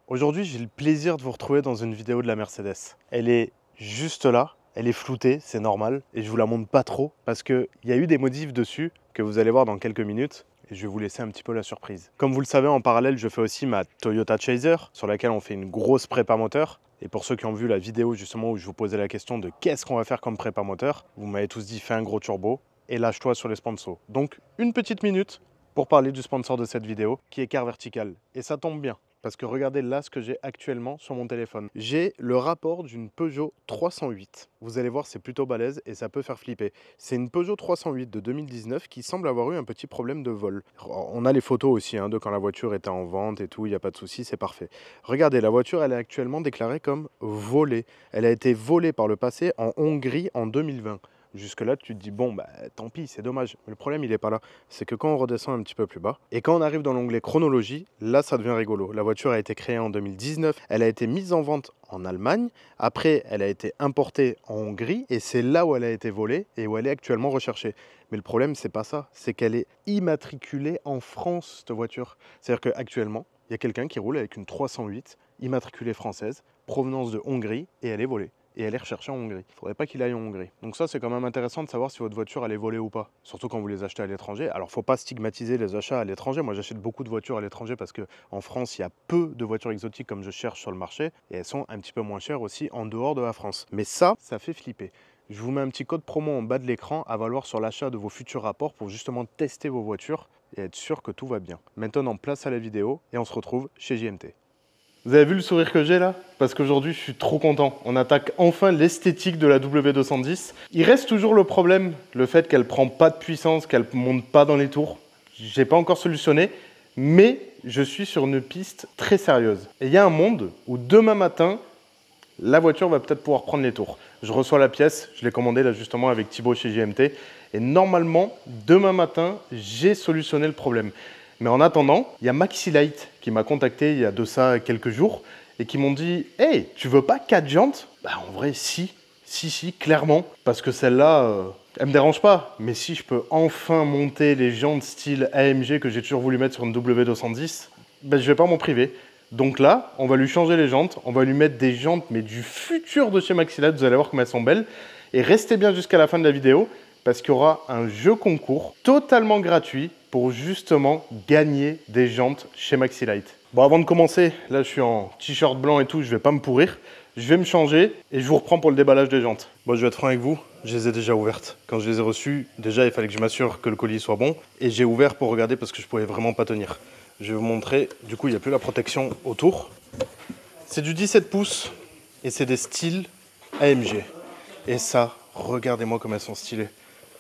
Aujourd'hui, j'ai le plaisir de vous retrouver dans une vidéo de la Mercedes. Elle est juste là, elle est floutée, c'est normal, et je vous la montre pas trop parce qu'il y a eu des modifs dessus que vous allez voir dans quelques minutes. Et je vais vous laisser un petit peu la surprise. Comme vous le savez, en parallèle, je fais aussi ma Toyota Chaser, sur laquelle on fait une grosse prépa moteur. Et pour ceux qui ont vu la vidéo justement où je vous posais la question de qu'est-ce qu'on va faire comme prépa moteur, vous m'avez tous dit fais un gros turbo et lâche-toi sur les sponsors. Donc une petite minute pour parler du sponsor de cette vidéo qui est Car Vertical. Et ça tombe bien. Parce que regardez là ce que j'ai actuellement sur mon téléphone. J'ai le rapport d'une Peugeot 308. Vous allez voir, c'est plutôt balèze et ça peut faire flipper. C'est une Peugeot 308 de 2019 qui semble avoir eu un petit problème de vol. On a les photos aussi de quand la voiture était en vente et tout, il n'y a pas de souci, c'est parfait. Regardez, la voiture, elle est actuellement déclarée comme volée. Elle a été volée par le passé en Hongrie en 2020. Jusque-là, tu te dis, bon, bah tant pis, c'est dommage. Mais le problème, il n'est pas là. C'est que quand on redescend un petit peu plus bas, et quand on arrive dans l'onglet chronologie, là, ça devient rigolo. La voiture a été créée en 2019, elle a été mise en vente en Allemagne, après, elle a été importée en Hongrie, et c'est là où elle a été volée et où elle est actuellement recherchée. Mais le problème, c'est pas ça. C'est qu'elle est immatriculée en France, cette voiture. C'est-à-dire qu'actuellement, il y a quelqu'un qui roule avec une 308 immatriculée française, provenance de Hongrie, et elle est volée. Et elle est recherchée en Hongrie. Il ne faudrait pas qu'il aille en Hongrie. Donc ça, c'est quand même intéressant de savoir si votre voiture, elle est volée ou pas. Surtout quand vous les achetez à l'étranger. Alors, il ne faut pas stigmatiser les achats à l'étranger. Moi, j'achète beaucoup de voitures à l'étranger parce qu'en France, il y a peu de voitures exotiques comme je cherche sur le marché. Et elles sont un petit peu moins chères aussi en dehors de la France. Mais ça fait flipper. Je vous mets un petit code promo en bas de l'écran à valoir sur l'achat de vos futurs rapports pour justement tester vos voitures et être sûr que tout va bien. Maintenant, place à la vidéo et on se retrouve chez JMT. Vous avez vu le sourire que j'ai là? Parce qu'aujourd'hui, je suis trop content. On attaque enfin l'esthétique de la W210. Il reste toujours le problème, le fait qu'elle ne prend pas de puissance, qu'elle ne monte pas dans les tours. Je n'ai pas encore solutionné, mais je suis sur une piste très sérieuse. Et il y a un monde où demain matin, la voiture va peut-être pouvoir prendre les tours. Je reçois la pièce, je l'ai commandée là justement avec Thibaut chez JMT. Et normalement, demain matin, j'ai solutionné le problème. Mais en attendant, il y a Maxi-Lite qui m'a contacté il y a de ça quelques jours et qui m'ont dit « Hey, tu veux pas 4 jantes ?» Bah en vrai, si, clairement. Parce que celle-là, elle me dérange pas. Mais si je peux enfin monter les jantes style AMG que j'ai toujours voulu mettre sur une W210, bah, je vais pas m'en priver. Donc là, on va lui changer les jantes, on va lui mettre des jantes mais du futur de chez Maxi-Lite, vous allez voir comme elles sont belles. Et restez bien jusqu'à la fin de la vidéo parce qu'il y aura un jeu concours totalement gratuit pour justement gagner des jantes chez Maxi-Lite. Bon, avant de commencer, là je suis en t-shirt blanc et tout, je vais pas me pourrir. Je vais me changer et je vous reprends pour le déballage des jantes. Bon, je vais être franc avec vous, je les ai déjà ouvertes. Quand je les ai reçues, déjà il fallait que je m'assure que le colis soit bon. Et j'ai ouvert pour regarder parce que je pouvais vraiment pas tenir. Je vais vous montrer, du coup il n'y a plus la protection autour. C'est du 17 pouces et c'est des styles AMG. Et ça, regardez-moi comme elles sont stylées.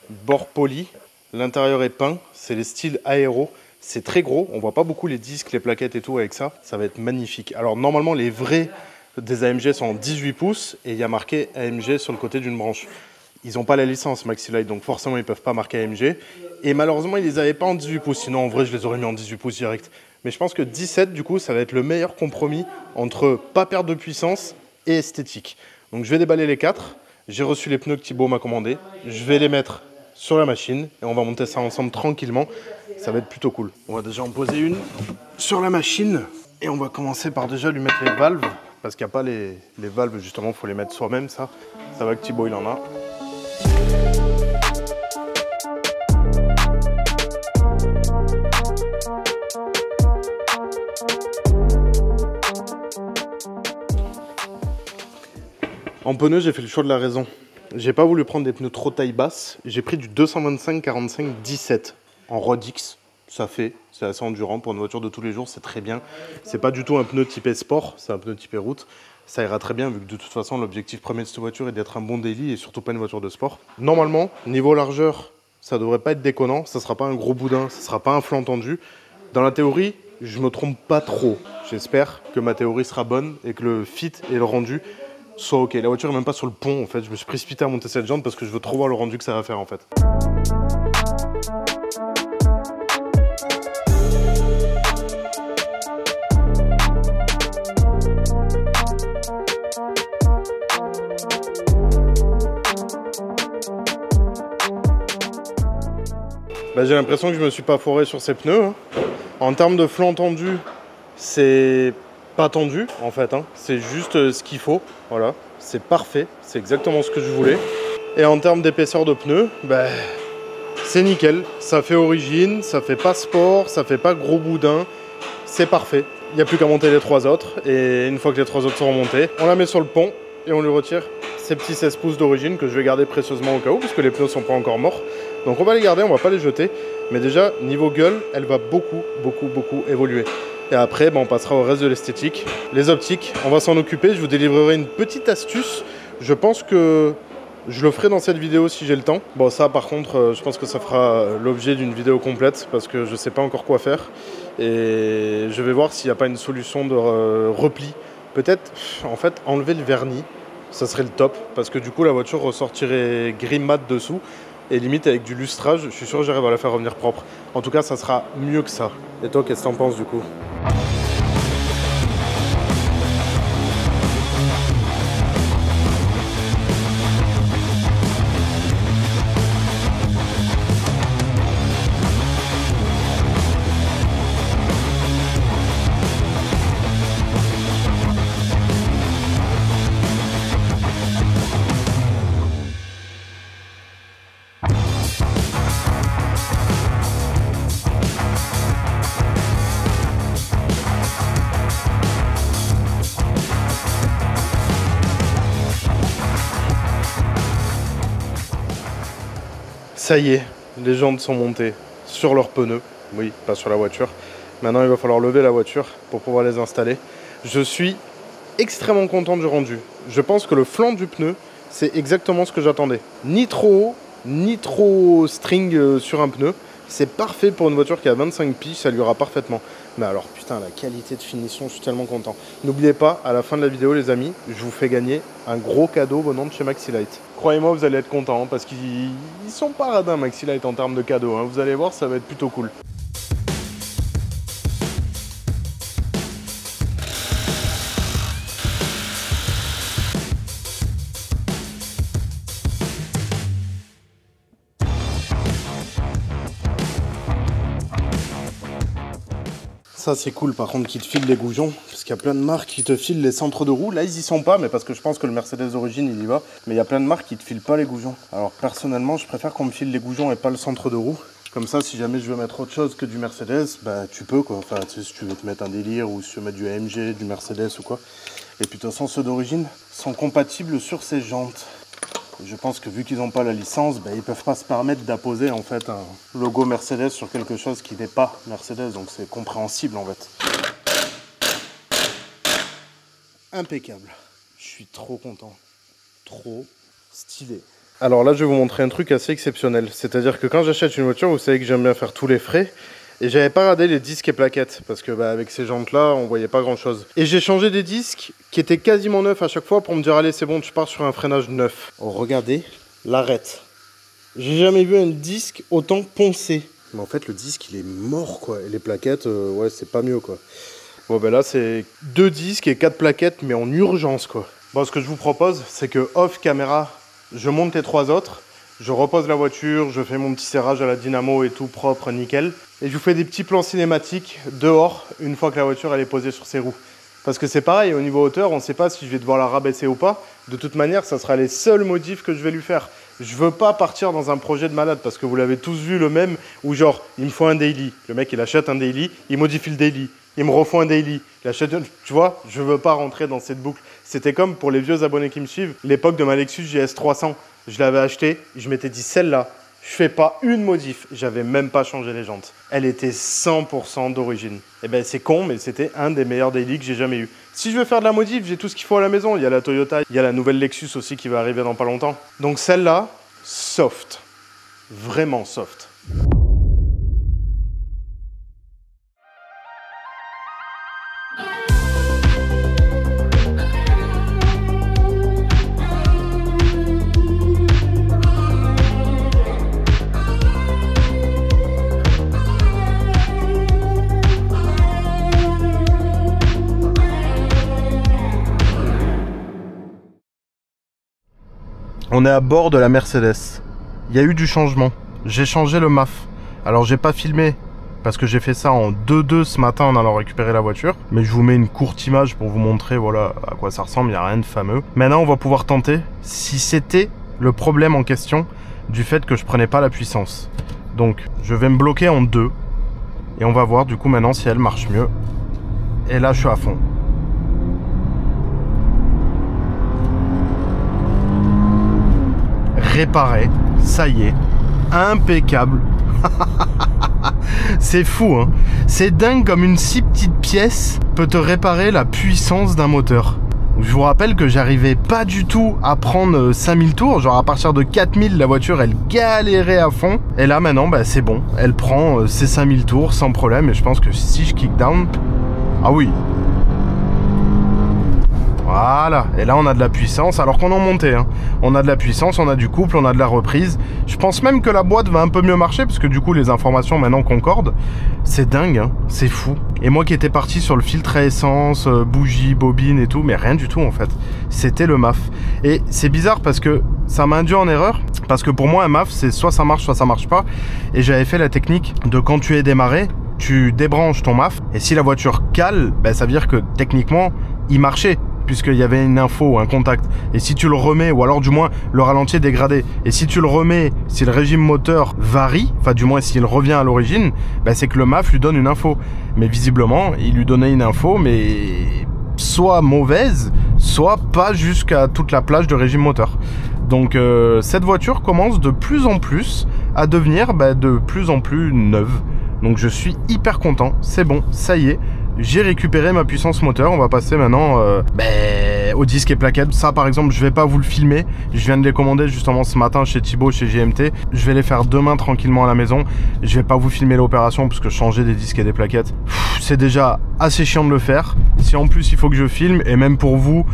Bord poli. L'intérieur est peint, c'est les styles aéro, c'est très gros, on voit pas beaucoup les disques, les plaquettes et tout avec ça, ça va être magnifique. Alors normalement les vrais des AMG sont en 18 pouces et il y a marqué AMG sur le côté d'une branche. Ils n'ont pas la licence Maxi-Lite donc forcément ils peuvent pas marquer AMG et malheureusement ils les avaient pas en 18 pouces, sinon en vrai je les aurais mis en 18 pouces direct. Mais je pense que 17 du coup ça va être le meilleur compromis entre pas perdre de puissance et esthétique. Donc je vais déballer les 4, j'ai reçu les pneus que Thibaut m'a commandé, je vais les mettre sur la machine et on va monter ça ensemble tranquillement, ça va être plutôt cool. On va déjà en poser une sur la machine et on va commencer par déjà lui mettre les valves parce qu'il n'y a pas les valves justement, il faut les mettre soi-même ça va que Thibaut il en a. En pneus j'ai fait le choix de la raison. J'ai pas voulu prendre des pneus trop taille basse, j'ai pris du 225-45-17 en Rodix. Ça fait, c'est assez endurant pour une voiture de tous les jours, c'est très bien. C'est pas du tout un pneu typé sport, c'est un pneu typé route. Ça ira très bien vu que de toute façon l'objectif premier de cette voiture est d'être un bon daily et surtout pas une voiture de sport. Normalement, niveau largeur, ça devrait pas être déconnant, ça sera pas un gros boudin, ça sera pas un flanc tendu. Dans la théorie, je me trompe pas trop. J'espère que ma théorie sera bonne et que le fit et le rendu soit ok. La voiture est même pas sur le pont en fait, je me suis précipité à monter cette jante parce que je veux trop voir le rendu que ça va faire en fait. Bah, j'ai l'impression que je me suis pas foiré sur ces pneus. En termes de flanc tendu, c'est pas tendu en fait, hein. C'est juste ce qu'il faut, voilà, c'est parfait, c'est exactement ce que je voulais. Et en termes d'épaisseur de pneus, ben, c'est nickel, ça fait origine, ça fait pas sport, ça fait pas gros boudin, c'est parfait. Il n'y a plus qu'à monter les 3 autres, et une fois que les 3 autres sont montés, on la met sur le pont et on lui retire ces petits 16 pouces d'origine que je vais garder précieusement au cas où, parce que les pneus sont pas encore morts. Donc on va les garder, on va pas les jeter, mais déjà niveau gueule, elle va beaucoup évoluer. Et après, ben, on passera au reste de l'esthétique. Les optiques, on va s'en occuper, je vous délivrerai une petite astuce. Je pense que je le ferai dans cette vidéo si j'ai le temps. Bon, ça par contre, je pense que ça fera l'objet d'une vidéo complète parce que je sais pas encore quoi faire. Et je vais voir s'il n'y a pas une solution de repli. Peut-être, en fait, enlever le vernis, ça serait le top. Parce que du coup, la voiture ressortirait gris mat dessous. Et limite avec du lustrage, je suis sûr que j'arrive à la faire revenir propre. En tout cas, ça sera mieux que ça. Et toi, qu'est-ce que t'en penses du coup ? Ça y est, les jantes sont montées sur leurs pneus. Oui, pas sur la voiture. Maintenant, il va falloir lever la voiture pour pouvoir les installer. Je suis extrêmement content du rendu. Je pense que le flanc du pneu, c'est exactement ce que j'attendais. Ni trop haut, ni trop string sur un pneu. C'est parfait pour une voiture qui a 25 piges, ça lui ira parfaitement. Mais alors, putain, la qualité de finition, je suis tellement content. N'oubliez pas, à la fin de la vidéo, les amis, je vous fais gagner un gros cadeau venant de chez Maxi-Lite. Croyez-moi, vous allez être contents, parce qu'ils sont pas radins, Maxi-Lite, en termes de cadeaux. Hein. Vous allez voir, ça va être plutôt cool. Ça c'est cool par contre qu'ils te filent les goujons, parce qu'il y a plein de marques qui te filent les centres de roue. Là ils y sont pas, mais parce que je pense que le Mercedes d'origine il y va. Mais il y a plein de marques qui te filent pas les goujons. Alors personnellement je préfère qu'on me file les goujons et pas le centre de roue. Comme ça si jamais je veux mettre autre chose que du Mercedes, bah tu peux quoi. Enfin tu sais, si tu veux te mettre un délire ou si tu veux mettre du AMG, du Mercedes ou quoi. Et puis de toute façon ceux d'origine sont compatibles sur ces jantes. Je pense que vu qu'ils n'ont pas la licence, ben, ils ne peuvent pas se permettre d'apposer en fait un logo Mercedes sur quelque chose qui n'est pas Mercedes, donc c'est compréhensible en fait. Impeccable. Je suis trop content. Trop stylé. Alors là, je vais vous montrer un truc assez exceptionnel. C'est-à-dire que quand j'achète une voiture, vous savez que j'aime bien faire tous les frais. Et j'avais pas regardé les disques et plaquettes parce que bah, avec ces jantes là on voyait pas grand chose. Et j'ai changé des disques qui étaient quasiment neufs à chaque fois pour me dire allez c'est bon tu pars sur un freinage neuf. Oh regardez l'arête. J'ai jamais vu un disque autant poncé. Mais en fait le disque il est mort quoi. Et les plaquettes ouais c'est pas mieux quoi. Bon ben là c'est 2 disques et 4 plaquettes mais en urgence quoi. Bon ce que je vous propose c'est que off caméra je monte les 3 autres. Je repose la voiture, je fais mon petit serrage à la dynamo et tout propre, nickel. Et je vous fais des petits plans cinématiques dehors, une fois que la voiture elle est posée sur ses roues. Parce que c'est pareil, au niveau hauteur, on ne sait pas si je vais devoir la rabaisser ou pas. De toute manière, ça sera les seuls modifs que je vais lui faire. Je veux pas partir dans un projet de malade, parce que vous l'avez tous vu le même, où genre, il me faut un daily. Le mec, il achète un daily, il modifie le daily. Il me refait un daily. Il achète, tu vois, je veux pas rentrer dans cette boucle. C'était comme pour les vieux abonnés qui me suivent, l'époque de ma Lexus GS 300. Je l'avais acheté, je m'étais dit celle-là, je fais pas une modif, j'avais même pas changé les jantes. Elle était 100% d'origine. Et ben c'est con, mais c'était un des meilleurs daily que j'ai jamais eu. Si je veux faire de la modif, j'ai tout ce qu'il faut à la maison. Il y a la Toyota, il y a la nouvelle Lexus aussi qui va arriver dans pas longtemps. Donc celle-là, soft. Vraiment soft. On est à bord de la Mercedes. Il y a eu du changement. J'ai changé le MAF. Alors j'ai pas filmé parce que j'ai fait ça en 2-2 ce matin en allant récupérer la voiture. Mais je vous mets une courte image pour vous montrer voilà à quoi ça ressemble, il n'y a rien de fameux. Maintenant on va pouvoir tenter si c'était le problème en question du fait que je prenais pas la puissance. Donc je vais me bloquer en 2 et on va voir du coup maintenant si elle marche mieux. Et là je suis à fond. Réparé, ça y est, impeccable. C'est fou, hein. C'est dingue comme une si petite pièce peut te réparer la puissance d'un moteur. Je vous rappelle que j'arrivais pas du tout à prendre 5000 tours, genre à partir de 4000 la voiture elle galérait à fond. Et là maintenant bah, c'est bon, elle prend ses 5000 tours sans problème et je pense que si je kick down, ah oui. Voilà, et là on a de la puissance alors qu'on en montait, hein. On a de la puissance, on a du couple, on a de la reprise. Je pense même que la boîte va un peu mieux marcher parce que du coup les informations maintenant concordent. C'est dingue, hein, c'est fou. Et moi qui étais parti sur le filtre à essence, bougie, bobine et tout, mais rien du tout en fait. C'était le MAF. Et c'est bizarre parce que ça m'a induit en erreur, parce que pour moi un MAF c'est soit ça marche pas. Et j'avais fait la technique de quand tu es démarré, tu débranches ton MAF et si la voiture cale, bah, ça veut dire que techniquement il marchait, puisqu'il y avait une info ou un contact. Et si tu le remets, ou alors du moins le ralenti est dégradé, et si tu le remets, si le régime moteur varie, enfin du moins s'il revient à l'origine, bah, c'est que le MAF lui donne une info. Mais visiblement, il lui donnait une info, mais soit mauvaise, soit pas jusqu'à toute la plage de régime moteur. Donc cette voiture commence de plus en plus à devenir de plus en plus neuve. Donc je suis hyper content, c'est bon, ça y est. J'ai récupéré ma puissance moteur. On va passer maintenant au disque et plaquettes. Ça par exemple je vais pas vous le filmer. Je viens de les commander justement ce matin chez Thibaut, chez GMT. Je vais les faire demain tranquillement à la maison. Je vais pas vous filmer l'opération parce que changer des disques et des plaquettes, c'est déjà assez chiant de le faire. Si en plus il faut que je filme, et même pour vous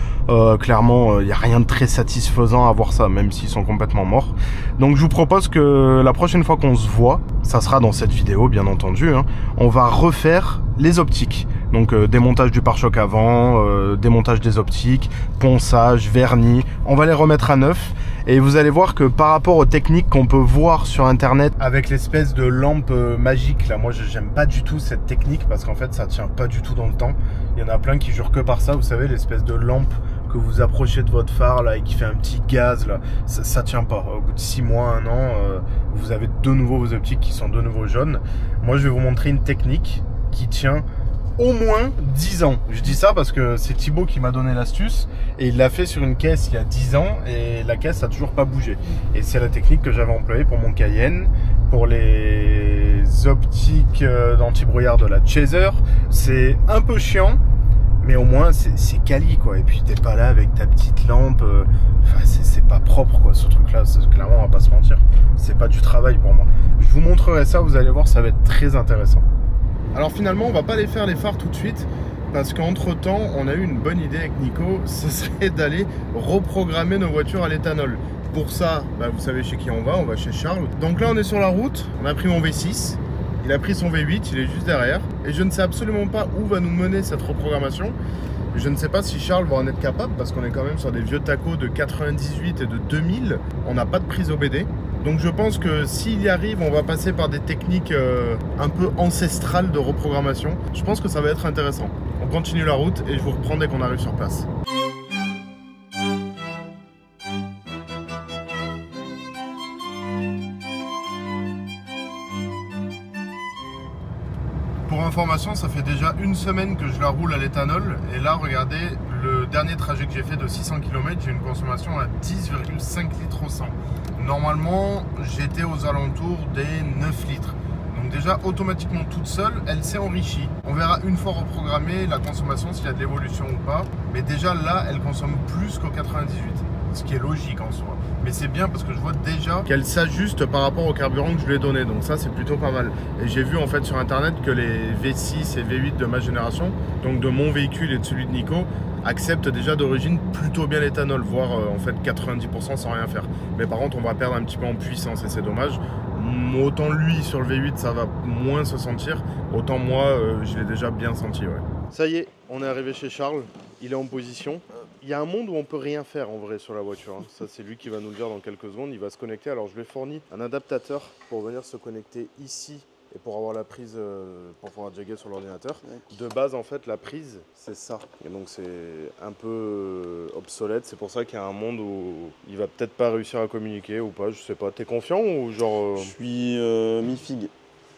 clairement il n'y a rien de très satisfaisant à voir ça, même s'ils sont complètement morts. Donc je vous propose que la prochaine fois qu'on se voit, ça sera dans cette vidéo bien entendu, hein, on va refaire les optiques. Donc démontage du pare-choc avant, démontage des optiques, ponçage, vernis. On va les remettre à neuf. Et vous allez voir que par rapport aux techniques qu'on peut voir sur internet avec l'espèce de lampe magique, là moi j'aime pas du tout cette technique parce qu'en fait ça tient pas du tout dans le temps. Il y en a plein qui jurent que par ça, vous savez, l'espèce de lampe que vous approchez de votre phare là et qui fait un petit gaz là, ça tient pas. Au bout de 6 mois, 1 an, vous avez de nouveau vos optiques qui sont de nouveau jaunes. Moi je vais vous montrer une technique qui tient au moins 10 ans. Je dis ça parce que c'est Thibaut qui m'a donné l'astuce et il l'a fait sur une caisse il y a 10 ans et la caisse a toujours pas bougé. Et c'est la technique que j'avais employée pour mon Cayenne, pour les optiques d'anti-brouillard de la Chaser. C'est un peu chiant, mais au moins c'est quali quoi. Et puis t'es pas là avec ta petite lampe, enfin c'est pas propre quoi ce truc là, clairement on va pas se mentir, c'est pas du travail pour moi. Je vous montrerai ça, vous allez voir, ça va être très intéressant. Alors finalement on va pas aller faire les phares tout de suite parce qu'entre temps on a eu une bonne idée avec Nico, ce serait d'aller reprogrammer nos voitures à l'éthanol. Pour ça, vous savez chez qui on va chez Charles. Donc là on est sur la route, on a pris mon V6, il a pris son V8, il est juste derrière. Et je ne sais absolument pas où va nous mener cette reprogrammation. Je ne sais pas si Charles va en être capable parce qu'on est quand même sur des vieux tacos de 98 et de 2000. On n'a pas de prise OBD. Donc je pense que s'il y arrive, on va passer par des techniques un peu ancestrales de reprogrammation. Je pense que ça va être intéressant. On continue la route et je vous reprends dès qu'on arrive sur place. Pour information, ça fait déjà 1 semaine que je la roule à l'éthanol. Et là, regardez, le dernier trajet que j'ai fait de 600 km, j'ai une consommation à 10,5 litres au 100. Normalement, j'étais aux alentours des 9 litres. Donc déjà, automatiquement toute seule, elle s'est enrichie. On verra une fois reprogrammée la consommation, s'il y a de l'évolution ou pas. Mais déjà là, elle consomme plus qu'au 98. Ce qui est logique en soi. Mais c'est bien parce que je vois déjà qu'elle s'ajuste par rapport au carburant que je lui ai donné. Donc ça, c'est plutôt pas mal. Et j'ai vu en fait sur internet que les V6 et V8 de ma génération, donc de mon véhicule et de celui de Nico, acceptent déjà d'origine plutôt bien l'éthanol, voire en fait 90% sans rien faire. Mais par contre, on va perdre un petit peu en puissance et c'est dommage. Autant lui sur le V8 ça va moins se sentir, autant moi je l'ai déjà bien senti. Ouais. Ça y est, on est arrivé chez Charles, il est en position. Il y a un monde où on peut rien faire en vrai sur la voiture, hein. Ça c'est lui qui va nous le dire dans quelques secondes. Il va se connecter, alors je lui ai fourni un adaptateur pour venir se connecter ici et pour avoir la prise pour pouvoir jagger sur l'ordinateur. De base, en fait, la prise, c'est ça. Et donc, c'est un peu obsolète. C'est pour ça qu'il y a un monde où il va peut-être pas réussir à communiquer ou pas, je sais pas. T'es confiant ou genre... Je suis mi-figue.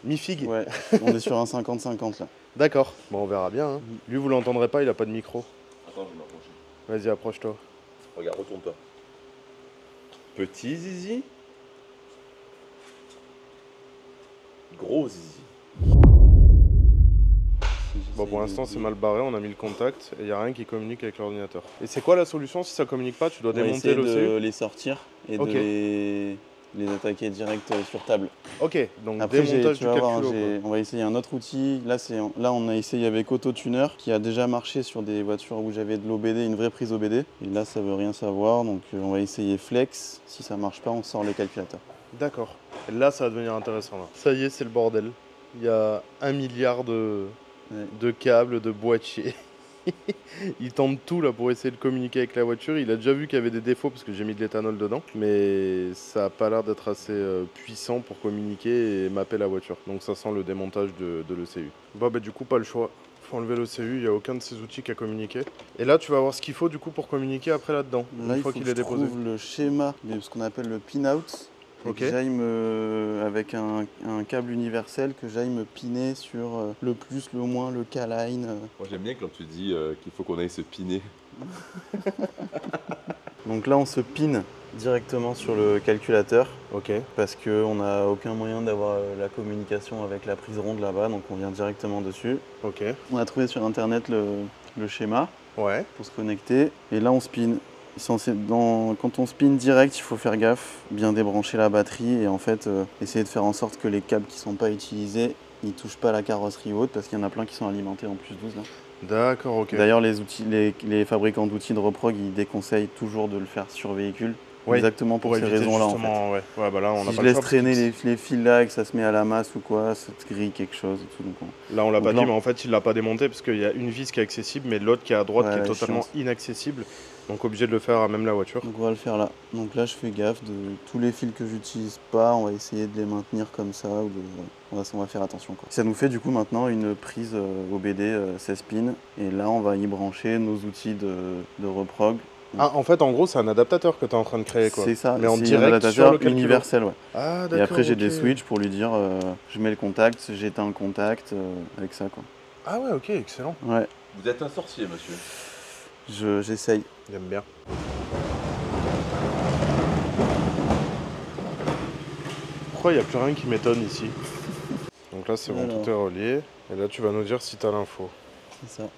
Mi-figue? Ouais, on est sur un 50-50 là. D'accord. Bon, on verra bien. Hein. Lui, vous l'entendrez pas, il a pas de micro. Attends, je vais m'approcher. Vas-y, approche-toi. Regarde, retourne-toi. Petit zizi. Gros zizi. Bon, pour l'instant, c'est mal barré, on a mis le contact et il n'y a rien qui communique avec l'ordinateur. Et c'est quoi la solution si ça communique pas? Tu dois démonter le de CU? les sortir et Ok. de les attaquer direct sur table. Ok, donc Après, démontage tu du vas voir, calculo. on va essayer un autre outil. Là, on a essayé avec Autotuner qui a déjà marché sur des voitures où j'avais de l'OBD, une vraie prise OBD. Et là, ça veut rien savoir, donc on va essayer Flex. Si ça marche pas, on sort les calculateurs. D'accord. Et là, ça va devenir intéressant. Là. Ça y est, c'est le bordel. Il y a 1 milliard de câbles, de boîtiers. Il tente tout là pour essayer de communiquer avec la voiture. Il a déjà vu qu'il y avait des défauts parce que j'ai mis de l'éthanol dedans. Mais ça a pas l'air d'être assez puissant pour communiquer et mapper la voiture. Donc ça sent le démontage de l'ECU. Bon bah du coup pas le choix. Faut enlever l'ECU, il n'y a aucun de ces outils qui a communiqué. Et là tu vas voir ce qu'il faut du coup pour communiquer après là-dedans. Là, Une il fois faut qu'il que est je déposé. trouve le schéma de ce qu'on appelle le pin-out. Et Ok. que j'aille avec un câble universel, que j'aille me piner sur le plus, le moins, le K-line. Moi j'aime bien quand tu dis qu'il faut qu'on aille se piner. Donc là, on se pine directement sur le calculateur Ok. parce qu'on n'a aucun moyen d'avoir la communication avec la prise ronde là-bas, donc on vient directement dessus. Ok. On a trouvé sur internet le schéma Ouais. pour se connecter et là on spin. Quand on spin direct, il faut faire gaffe, bien débrancher la batterie et en fait essayer de faire en sorte que les câbles qui ne sont pas utilisés, ils ne touchent pas la carrosserie haute parce qu'il y en a plein qui sont alimentés en plus 12 là. D'accord, ok. D'ailleurs, les fabricants d'outils de reprog, ils déconseillent toujours de le faire sur véhicule, Oui, exactement pour ces éviter raisons-là en fait. justement, ouais. Ouais, bah là, on Si n'a je pas le laisse choix, traîner parce que les fils là et que ça se met à la masse ou quoi, ça te grille quelque chose et tout. là, on l'a donc pas là, dit, mais en fait, il l'a pas démonté parce qu'il y a une vis qui est accessible, mais l'autre qui est à droite Ouais, qui est la totalement chiante. inaccessible. Donc, obligé de le faire à même la voiture. Donc on va le faire là. Donc là, je fais gaffe de tous les fils que j'utilise pas, on va essayer de les maintenir comme ça. On va faire attention quoi. Ça nous fait du coup maintenant une prise OBD 16 pins et là, on va y brancher nos outils de reprog. Ah, en fait, en gros, c'est un adaptateur que tu es en train de créer, quoi. C'est ça, Mais en c'est un direct sur adaptateur le calculo. universel, ouais. Ah, d'accord. Et après, j'ai des ok. switches pour lui dire je mets le contact, j'éteins le contact, avec ça quoi. Ah, ouais, ok, excellent. Ouais, Vous êtes un sorcier, monsieur. j'essaye. J'aime bien. Pourquoi il n'y a plus rien qui m'étonne ici? Donc là, c'est bon, Alors. tout est relié. Et là, tu vas nous dire si tu as l'info. C'est ça.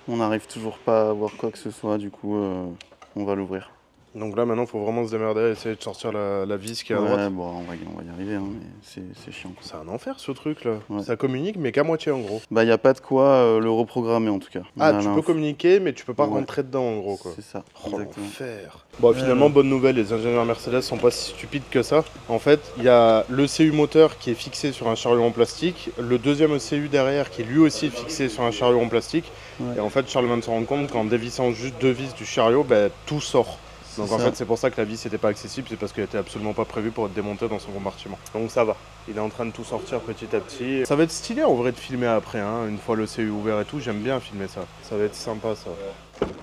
On n'arrive toujours pas à voir quoi que ce soit, du coup, on va l'ouvrir. Donc là, maintenant, il faut vraiment se démerder à essayer de sortir la vis qui est à Ouais, droite. bon, on va y arriver, hein, mais c'est chiant. Quoi. C'est un enfer, ce truc-là. Ouais. Ça communique, mais qu'à moitié, en gros. Bah, il n'y a pas de quoi le reprogrammer, en tout cas. Ah, On a tu peux l'info. communiquer, mais tu peux pas Ouais. rentrer dedans, en gros, quoi. C'est ça, Oh, exactement. l'enfer. Bon, finalement, bonne nouvelle, les ingénieurs Mercedes sont pas si stupides que ça. En fait, il y a le CU moteur qui est fixé sur un chariot en plastique, le deuxième ECU derrière qui est lui aussi fixé sur un chariot en plastique. Ouais. Et en fait, Charles vient de se rendre compte qu'en dévissant juste 2 vis du chariot, bah, tout sort. Donc en ça. fait, c'est pour ça que la vis n'était pas accessible, c'est parce qu'elle était absolument pas prévue pour être démontée dans son compartiment. Donc ça va. Il est en train de tout sortir petit à petit. Ça va être stylé en vrai de filmer après, hein. Une fois le CU ouvert et tout, j'aime bien filmer ça. Ça va être sympa ça.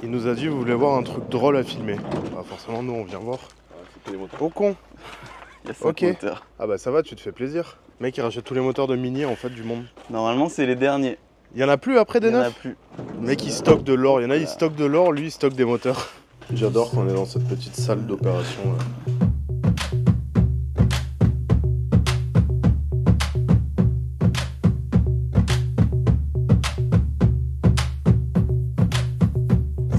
Il nous a dit, vous voulez voir un truc drôle à filmer. Bah forcément, nous on vient voir. Oh con. Il y a 5 Ok. moteurs. Ah bah ça va, tu te fais plaisir. Le mec il rachète tous les moteurs de Mini en fait du monde. Normalement, c'est les derniers. Il y en a plus après des Il n'y en a neufs. plus. Le mec il stocke de l'or, il y en a il stocke de l'or, lui il stocke des moteurs. J'adore qu'on est dans cette petite salle d'opération là.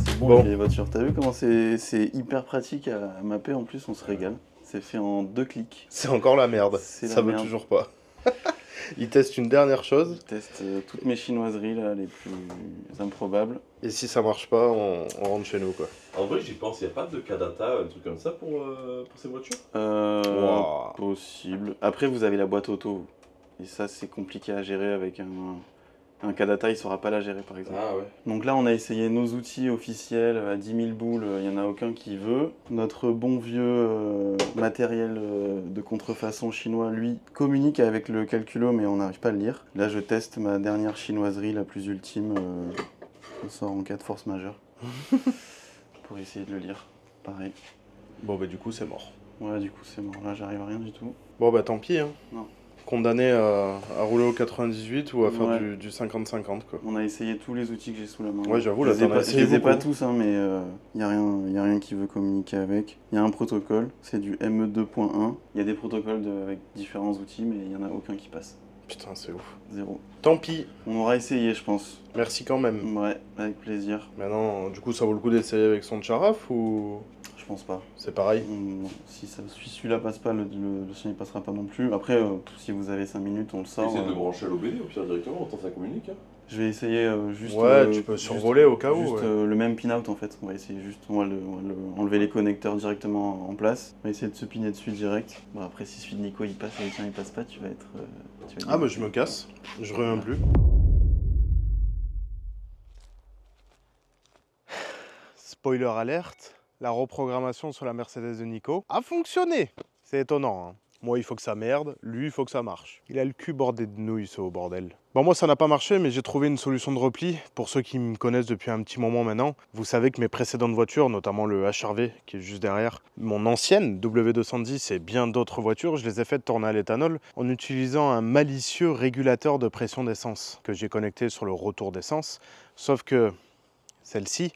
C'est bon, Bon. les voitures. T'as vu comment c'est hyper pratique à mapper, en plus, on se régale. C'est fait en 2 clics. C'est encore la merde, C'est la ça veut merde. toujours pas. Il teste une dernière chose, Je teste toutes mes chinoiseries, là, les plus improbables. et si ça marche pas, on rentre chez nous quoi. En vrai, j'y pense, il n'y a pas de Kadata, un truc comme ça pour ces voitures? Wow. Possible. Après, vous avez la boîte auto. Et ça, c'est compliqué à gérer avec Un Kadata, il saura pas la gérer par exemple. Ah ouais. Donc là, on a essayé nos outils officiels à 10 000 boules, il n'y en a aucun qui veut. Notre bon vieux matériel de contrefaçon chinois, lui, communique avec le calculo, mais on n'arrive pas à le lire. Là, je teste ma dernière chinoiserie, la plus ultime, on sort en cas de force majeure, pour essayer de le lire. Pareil. Bon, bah du coup, c'est mort. Ouais, du coup, c'est mort. Là, j'arrive à rien du tout. Bon, bah tant pis, hein. Non. Condamné à rouler au 98 ou à faire Ouais. du 50-50, quoi. On a essayé tous les outils que j'ai sous la main. Ouais, j'avoue, je là, les ai t'en as pas, essayé je les ai pas beaucoup. tous, hein, mais y a rien qui veut communiquer avec. Il y a un protocole, c'est du ME2.1. Il y a des protocoles avec différents outils, mais il y en a aucun qui passe. Putain, c'est ouf. Zéro. Tant pis. On aura essayé, je pense. Merci quand même. Ouais, avec plaisir. Maintenant, du coup, ça vaut le coup d'essayer avec son Tcharaf ou Je pense pas. c'est pareil? Non. Si celui-là passe pas, le sien il passera pas non plus. Après, si vous avez 5 minutes, on le sort. Essaye de brancher à l'OBD au pire directement, autant ça communique. Hein. Je vais essayer juste. Ouais, tu peux survoler au cas où. Juste Ouais. le même pin-out en fait. On va essayer juste. On va enlever les connecteurs directement en place. On va essayer de se piner dessus direct. Bon, après, si celui de Nico il passe et le tien il passe pas, tu vas être. Ah, bah je me casse. Je reviens plus. Spoiler alerte, la reprogrammation sur la Mercedes de Nico a fonctionné. C'est étonnant, hein. Moi, il faut que ça merde, lui, il faut que ça marche. Il a le cul bordé de nouilles, ce haut bordel. Bon, moi, ça n'a pas marché, mais j'ai trouvé une solution de repli. Pour ceux qui me connaissent depuis un petit moment maintenant, vous savez que mes précédentes voitures, notamment le HR-V, qui est juste derrière, mon ancienne W210 et bien d'autres voitures, je les ai faites tourner à l'éthanol en utilisant un malicieux régulateur de pression d'essence que j'ai connecté sur le retour d'essence. Sauf que celle-ci,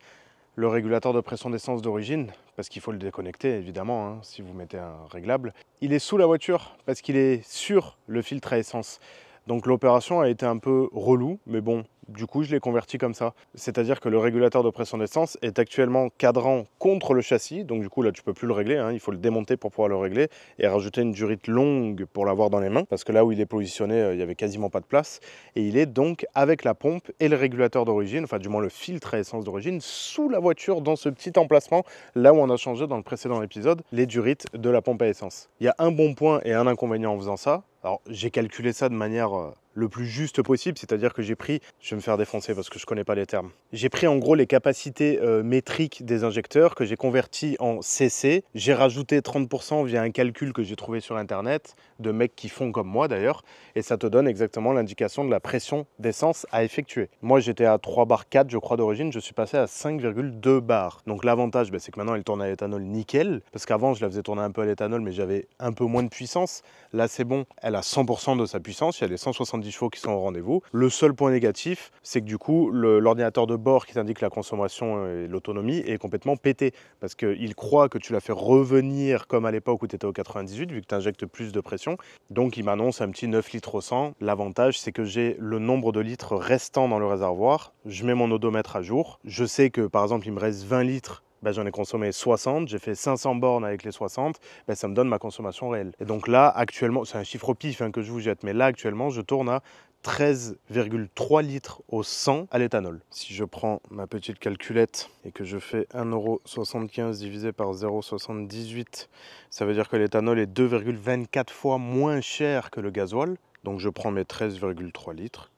le régulateur de pression d'essence d'origine, parce qu'il faut le déconnecter évidemment, hein, si vous mettez un réglable, il est sous la voiture parce qu'il est sur le filtre à essence. Donc l'opération a été un peu relou, mais bon, du coup je l'ai converti comme ça. C'est-à-dire que le régulateur de pression d'essence est actuellement cadrant contre le châssis, donc du coup là tu peux plus le régler, hein, il faut le démonter pour pouvoir le régler et rajouter une durite longue pour l'avoir dans les mains, parce que là où il est positionné, il n'y avait quasiment pas de place. Et il est donc avec la pompe et le régulateur d'origine, enfin du moins le filtre à essence d'origine, sous la voiture dans ce petit emplacement, là où on a changé dans le précédent épisode, les durites de la pompe à essence. Il y a un bon point et un inconvénient en faisant ça. Alors j'ai calculé ça de manière le plus juste possible, c'est-à-dire que j'ai pris, je vais me faire défoncer parce que je connais pas les termes, j'ai pris en gros les capacités métriques des injecteurs que j'ai convertis en CC, j'ai rajouté 30% via un calcul que j'ai trouvé sur internet, de mecs qui font comme moi d'ailleurs, et ça te donne exactement l'indication de la pression d'essence à effectuer. Moi j'étais à 3 bar 4 je crois d'origine, je suis passé à 5,2 bars. Donc l'avantage c'est que maintenant elle tourne à l'éthanol nickel, parce qu'avant je la faisais tourner un peu à l'éthanol mais j'avais un peu moins de puissance. Là c'est bon, elle a 100% de sa puissance, il y a les 170 chevaux qui sont au rendez-vous. Le seul point négatif, c'est que du coup, l'ordinateur de bord qui t'indique la consommation et l'autonomie est complètement pété. Parce qu'il croit que tu l'as fait revenir comme à l'époque où tu étais au 98, vu que tu injectes plus de pression. Donc il m'annonce un petit 9 litres au 100. L'avantage, c'est que j'ai le nombre de litres restants dans le réservoir. Je mets mon odomètre à jour. Je sais que par exemple, il me reste 20 litres. J'en ai consommé 60, j'ai fait 500 bornes avec les 60, ça me donne ma consommation réelle. Et donc là, actuellement, c'est un chiffre au pif que je vous jette, mais là, actuellement, je tourne à 13,3 litres au 100 à l'éthanol. Si je prends ma petite calculette et que je fais 1,75 € divisé par 0,78, ça veut dire que l'éthanol est 2,24 fois moins cher que le gasoil. Donc je prends mes 13,3 litres.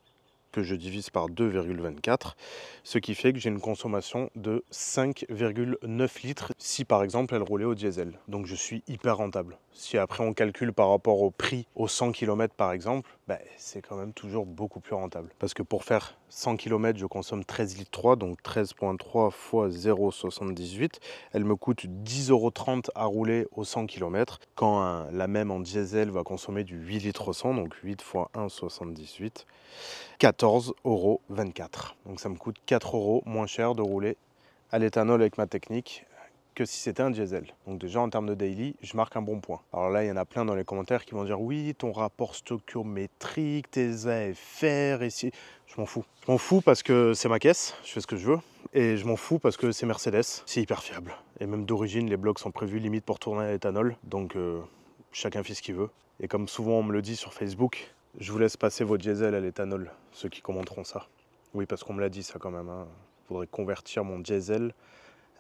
Que je divise par 2,24, ce qui fait que j'ai une consommation de 5,9 litres si par exemple elle roulait au diesel. Donc je suis hyper rentable. Si après on calcule par rapport au prix aux 100 km par exemple, c'est quand même toujours beaucoup plus rentable. Parce que pour faire 100 km, je consomme 13 litres 3, donc 13,3 fois 0,78. Elle me coûte 10,30 € à rouler aux 100 km, quand la même en diesel va consommer du 8 litres 100, donc 8 fois 1,78. 14,24 €. Donc ça me coûte 4 € moins cher de rouler à l'éthanol avec ma technique que si c'était un diesel. Donc déjà en termes de daily, je marque un bon point. Alors là, il y en a plein dans les commentaires qui vont dire oui, ton rapport stoichiométrique, tes AFR, et si... Je m'en fous. Je m'en fous parce que c'est ma caisse, je fais ce que je veux. Et je m'en fous parce que c'est Mercedes, c'est hyper fiable. Et même d'origine, les blocs sont prévus limite pour tourner à l'éthanol. Donc chacun fait ce qu'il veut. Et comme souvent on me le dit sur Facebook, je vous laisse passer vos diesel à l'éthanol, ceux qui commenteront ça. Oui, parce qu'on me l'a dit ça quand même. Il faudrait convertir mon diesel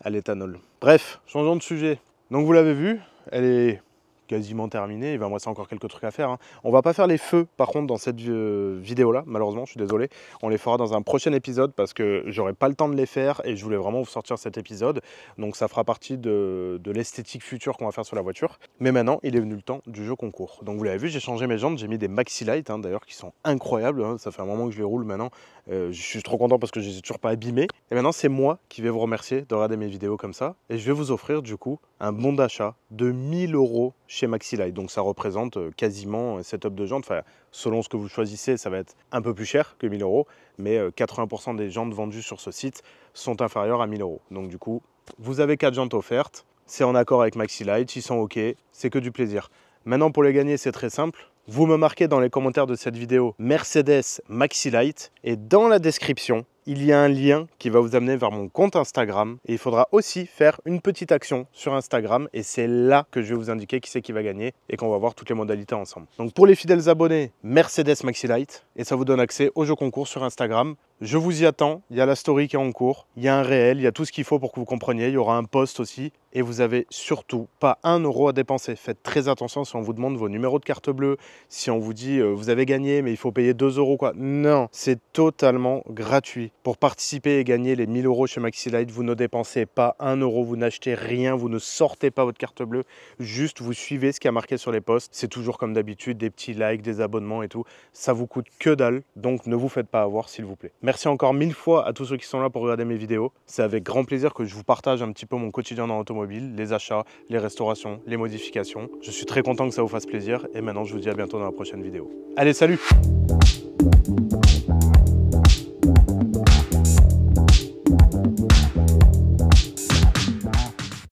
à l'éthanol. Bref, changeons de sujet. Donc vous l'avez vu, elle est quasiment terminé. Il va me rester encore quelques trucs à faire, hein. On va pas faire les feux par contre dans cette vidéo-là, malheureusement, je suis désolé. On les fera dans un prochain épisode parce que j'aurai pas le temps de les faire et je voulais vraiment vous sortir cet épisode. Donc ça fera partie de l'esthétique future qu'on va faire sur la voiture. Mais maintenant, il est venu le temps du jeu concours. Donc vous l'avez vu, j'ai changé mes jantes, j'ai mis des Maxi Light, hein, d'ailleurs, qui sont incroyables, hein. Ça fait un moment que je les roule maintenant. Je suis trop content parce que je les ai toujours pas abîmés. Et maintenant, c'est moi qui vais vous remercier de regarder mes vidéos comme ça. Et je vais vous offrir du coup un bon d'achat de 1000 € chez Maxi Light. Donc ça représente quasiment un setup de jantes. Enfin, selon ce que vous choisissez, ça va être un peu plus cher que 1000 €. Mais 80% des jantes vendues sur ce site sont inférieures à 1000 €. Donc du coup, vous avez 4 jantes offertes. C'est en accord avec Maxi Light, ils sont OK, c'est que du plaisir. Maintenant, pour les gagner, c'est très simple. Vous me marquez dans les commentaires de cette vidéo Mercedes Maxi Light et dans la description, il y a un lien qui va vous amener vers mon compte Instagram et il faudra aussi faire une petite action sur Instagram et c'est là que je vais vous indiquer qui c'est qui va gagner et qu'on va voir toutes les modalités ensemble. Donc pour les fidèles abonnés, Mercedes Maxi Light et ça vous donne accès au jeu concours sur Instagram. Je vous y attends, il y a la story qui est en cours, il y a un réel, il y a tout ce qu'il faut pour que vous compreniez, il y aura un post aussi et vous avez surtout pas 1 € à dépenser. Faites très attention si on vous demande vos numéros de carte bleue, si on vous dit vous avez gagné mais il faut payer 2 € quoi. Non, c'est totalement gratuit. Pour participer et gagner les 1000 € chez Maxi Light, vous ne dépensez pas 1 €, vous n'achetez rien, vous ne sortez pas votre carte bleue, juste vous suivez ce qui a marqué sur les posts. C'est toujours comme d'habitude, des petits likes, des abonnements et tout. Ça vous coûte que dalle, donc ne vous faites pas avoir s'il vous plaît. Merci encore 1000 fois à tous ceux qui sont là pour regarder mes vidéos. C'est avec grand plaisir que je vous partage un petit peu mon quotidien dans l'automobile, les achats, les restaurations, les modifications. Je suis très content que ça vous fasse plaisir et maintenant je vous dis à bientôt dans la prochaine vidéo. Allez, salut!